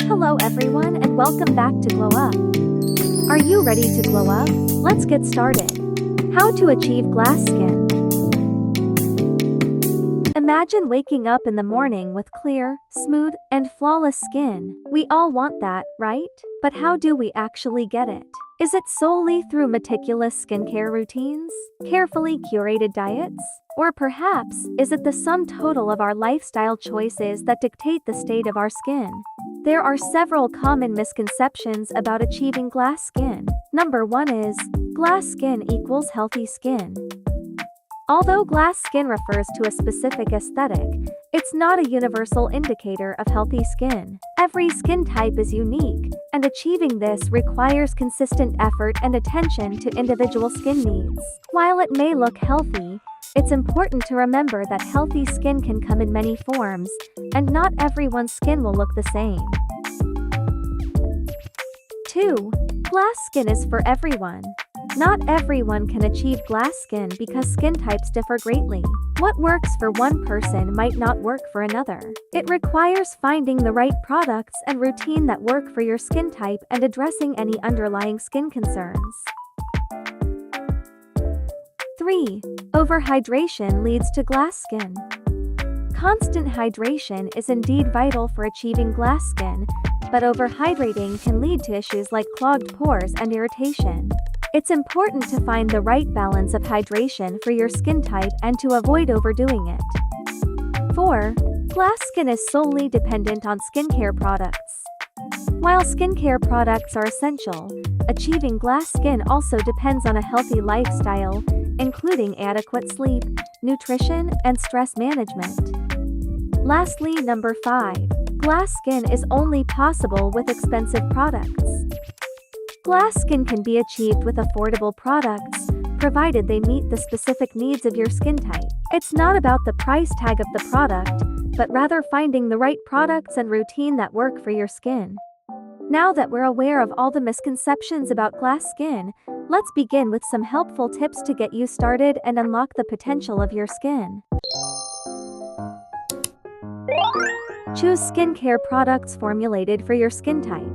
Hello everyone and welcome back to Glow Up. Are you ready to glow up? Let's get started. How to achieve glass skin. Imagine waking up in the morning with clear, smooth, and flawless skin. We all want that, right? But how do we actually get it? Is it solely through meticulous skincare routines? Carefully curated diets? Or perhaps, is it the sum total of our lifestyle choices that dictate the state of our skin? There are several common misconceptions about achieving glass skin. Number 1 is, glass skin equals healthy skin. Although glass skin refers to a specific aesthetic, it's not a universal indicator of healthy skin. Every skin type is unique, and achieving this requires consistent effort and attention to individual skin needs. While it may look healthy, it's important to remember that healthy skin can come in many forms, and not everyone's skin will look the same. 2. Glass skin is for everyone. Not everyone can achieve glass skin because skin types differ greatly. What works for one person might not work for another. It requires finding the right products and routine that work for your skin type and addressing any underlying skin concerns. 3. Overhydration leads to glass skin. Constant hydration is indeed vital for achieving glass skin, but overhydrating can lead to issues like clogged pores and irritation. It's important to find the right balance of hydration for your skin type and to avoid overdoing it. 4. Glass skin is solely dependent on skincare products. While skincare products are essential, achieving glass skin also depends on a healthy lifestyle, including adequate sleep, nutrition, and stress management. Lastly, number 5. Glass skin is only possible with expensive products. Glass skin can be achieved with affordable products, provided they meet the specific needs of your skin type. It's not about the price tag of the product, but rather finding the right products and routine that work for your skin. Now that we're aware of all the misconceptions about glass skin, let's begin with some helpful tips to get you started and unlock the potential of your skin. Choose skincare products formulated for your skin type.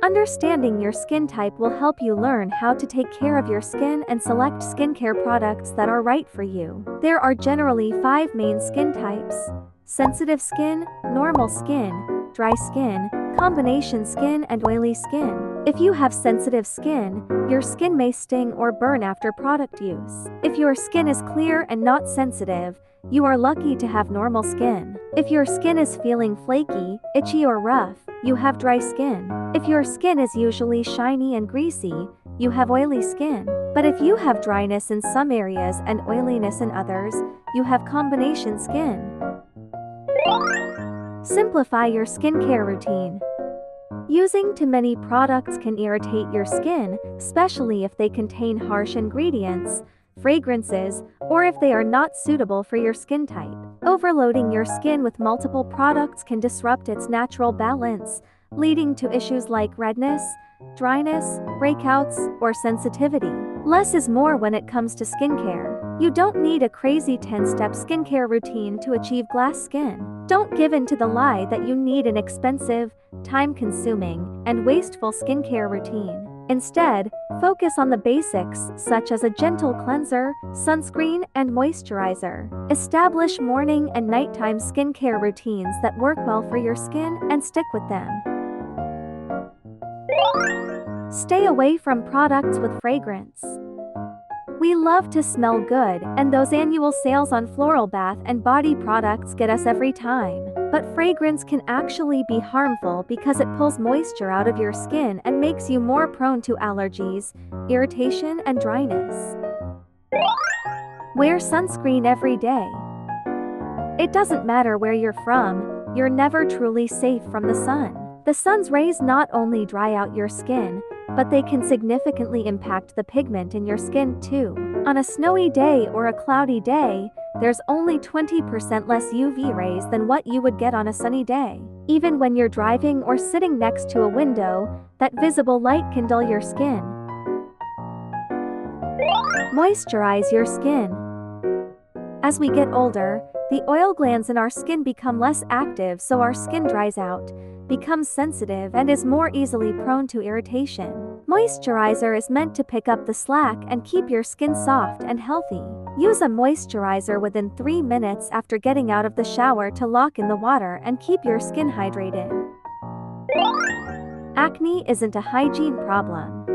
Understanding your skin type will help you learn how to take care of your skin and select skincare products that are right for you. There are generally 5 main skin types: sensitive skin, normal skin, dry skin, combination skin, and oily skin. If you have sensitive skin, your skin may sting or burn after product use. If your skin is clear and not sensitive, you are lucky to have normal skin. If your skin is feeling flaky, itchy, or rough, you have dry skin. If your skin is usually shiny and greasy, you have oily skin. But if you have dryness in some areas and oiliness in others, you have combination skin. Simplify your skincare routine. Using too many products can irritate your skin, especially if they contain harsh ingredients, fragrances, or if they are not suitable for your skin type. Overloading your skin with multiple products can disrupt its natural balance, leading to issues like redness, dryness, breakouts, or sensitivity. Less is more when it comes to skincare. You don't need a crazy 10-step skincare routine to achieve glass skin. Don't give in to the lie that you need an expensive, time-consuming, and wasteful skincare routine. Instead, focus on the basics such as a gentle cleanser, sunscreen, and moisturizer. Establish morning and nighttime skincare routines that work well for your skin and stick with them. Stay away from products with fragrance. We love to smell good, and those annual sales on floral bath and body products get us every time. But fragrance can actually be harmful because it pulls moisture out of your skin and makes you more prone to allergies, irritation, and dryness. Wear sunscreen every day. It doesn't matter where you're from, you're never truly safe from the sun. The sun's rays not only dry out your skin, but they can significantly impact the pigment in your skin too. On a snowy day or a cloudy day, there's only 20% less UV rays than what you would get on a sunny day. Even when you're driving or sitting next to a window, that visible light can dull your skin. Moisturize your skin. As we get older, the oil glands in our skin become less active, so our skin dries out, becomes sensitive and is more easily prone to irritation. Moisturizer is meant to pick up the slack and keep your skin soft and healthy. Use a moisturizer within 3 minutes after getting out of the shower to lock in the water and keep your skin hydrated. Acne isn't a hygiene problem.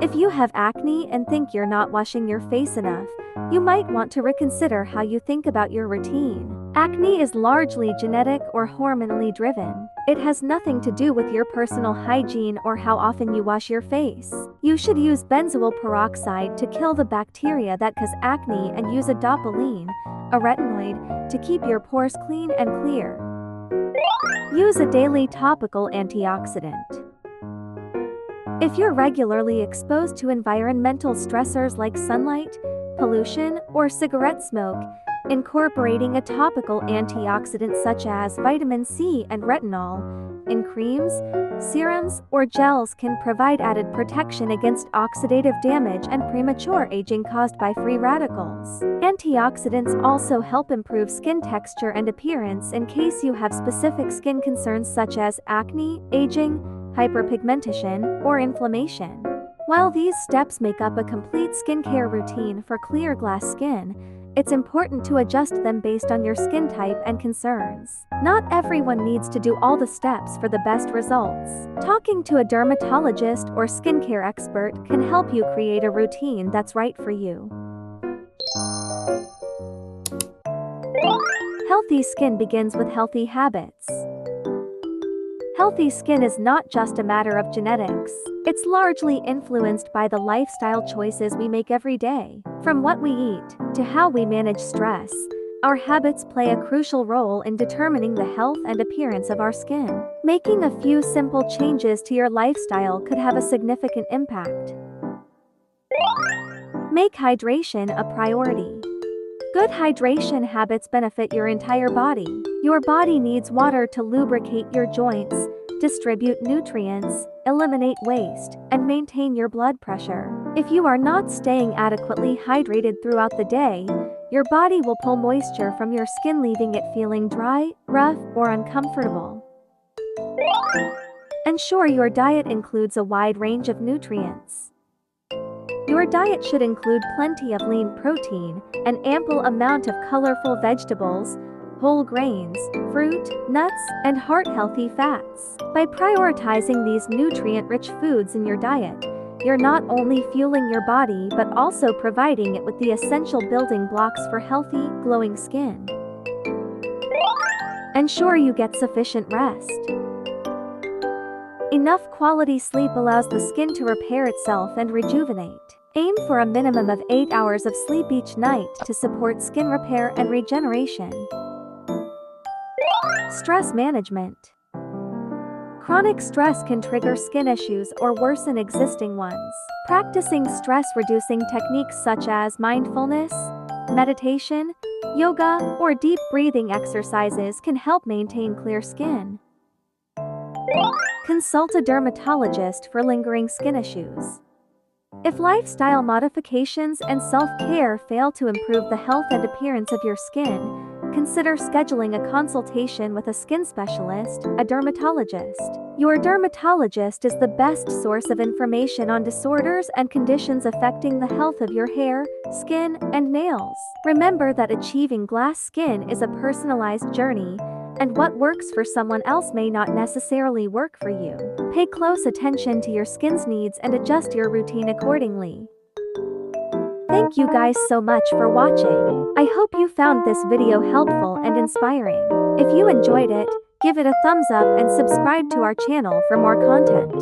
If you have acne and think you're not washing your face enough, you might want to reconsider how you think about your routine. Acne is largely genetic or hormonally driven. It has nothing to do with your personal hygiene or how often you wash your face. You should use benzoyl peroxide to kill the bacteria that cause acne and use adapalene, a retinoid, to keep your pores clean and clear. Use a daily topical antioxidant. If you're regularly exposed to environmental stressors like sunlight, pollution, or cigarette smoke, incorporating a topical antioxidant such as vitamin C and retinol in creams, serums, or gels can provide added protection against oxidative damage and premature aging caused by free radicals. Antioxidants also help improve skin texture and appearance in case you have specific skin concerns such as acne, aging, hyperpigmentation, or inflammation. While these steps make up a complete skincare routine for clear glass skin, it's important to adjust them based on your skin type and concerns. Not everyone needs to do all the steps for the best results. Talking to a dermatologist or skincare expert can help you create a routine that's right for you. Healthy skin begins with healthy habits. Healthy skin is not just a matter of genetics. It's largely influenced by the lifestyle choices we make every day. From what we eat to how we manage stress, our habits play a crucial role in determining the health and appearance of our skin. Making a few simple changes to your lifestyle could have a significant impact. Make hydration a priority. Good hydration habits benefit your entire body. Your body needs water to lubricate your joints, distribute nutrients, eliminate waste, and maintain your blood pressure. If you are not staying adequately hydrated throughout the day, your body will pull moisture from your skin, leaving it feeling dry, rough, or uncomfortable. Ensure your diet includes a wide range of nutrients. Your diet should include plenty of lean protein, an ample amount of colorful vegetables, whole grains, fruit, nuts, and heart-healthy fats. By prioritizing these nutrient-rich foods in your diet, you're not only fueling your body but also providing it with the essential building blocks for healthy, glowing skin. Ensure you get sufficient rest. Enough quality sleep allows the skin to repair itself and rejuvenate. Aim for a minimum of 8 hours of sleep each night to support skin repair and regeneration. Stress management. Chronic stress can trigger skin issues or worsen existing ones. Practicing stress-reducing techniques such as mindfulness, meditation, yoga, or deep breathing exercises can help maintain clear skin. Consult a dermatologist for lingering skin issues. If lifestyle modifications and self-care fail to improve the health and appearance of your skin, consider scheduling a consultation with a skin specialist, a dermatologist. Your dermatologist is the best source of information on disorders and conditions affecting the health of your hair, skin, and nails. Remember that achieving glass skin is a personalized journey, and what works for someone else may not necessarily work for you. Pay close attention to your skin's needs and adjust your routine accordingly. Thank you guys so much for watching. I hope you found this video helpful and inspiring. If you enjoyed it, give it a thumbs up and subscribe to our channel for more content.